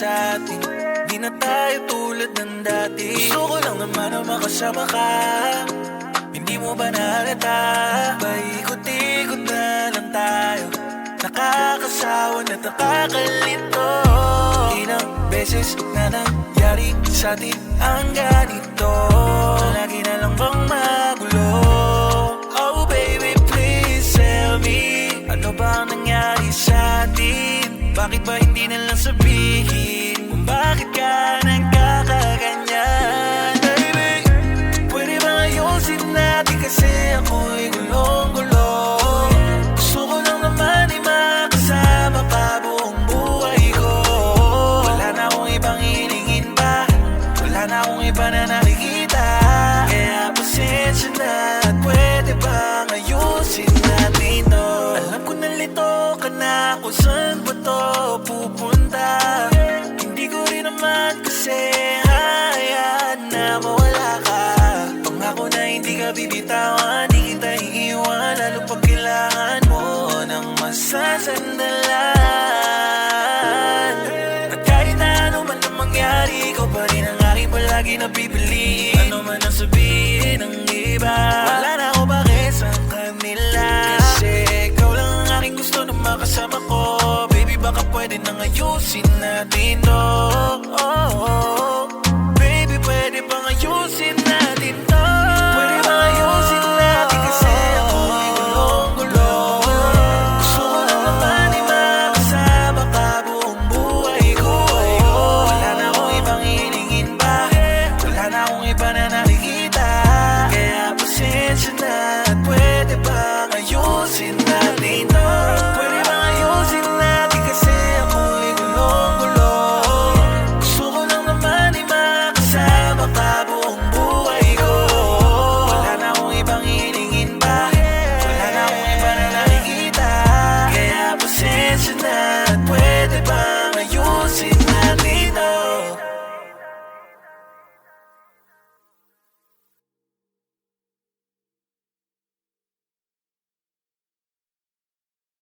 sa atin. Di na tayo tulad ng dati. Gusto ko lang naman na makasama ka. Hindi mo ba nahalata? Paikot-ikot na lang tayo. Nakakasawa na nakakalito. Ilang beses na nangyari sa atin ang ganito. Lagi na lang bang magulo? Oh baby, please tell me, ano ba ang nangyari sa atin? Bakit ba hindi na lang sabihin kung bakit ka nagkakaganyan? Baby, pwede ba ayusin natin kasi ako'y gulong-gulo. Gusto ko lang naman ay makasama pa buong buhay ko. Wala na akong ibang hilingin ba? Wala na akong iba na nakikita. Kaya pasensya na at pwede bang ayusin natin to? Alam ko nalito ka na kung saan ba to pupunta. Hindi ko rin naman kasi hayaan na mawala ka. Pangako na hindi ka bibitawan, di kita iiwan, lalo pag kailangan mo ng masasandalan. At kahit na ano man ang mangyari, ikaw pa rin ang aking palagi na pipiliin. Ano man ang sabihin ng iba, wala na ako bakit sa kanila. Kasi ikaw lang ang aking gusto na makasama ko. Baby, baka pwede nang ayusin natin to. Baby, pwede bang ayusin natin to? Pwede bang ayusin natin kasi ako'y gulong-gulo. Gusto ko lang naman ay makasama ka buong buhay ko. Wala na akong ibang hilingin ba? Wala na akong iba na nakikita. Kaya pasensya na at pwede bang ayusin natin to? Pwede bang ayusin natin kasi ako'y gulong-gulo. Gusto ko lang naman ay makasama ka buong buhay ko. Wala na akong ibang hilingin ba? Wala na akong iba na nakikita. Kaya pasensya na at pwede bang ayusin natin to?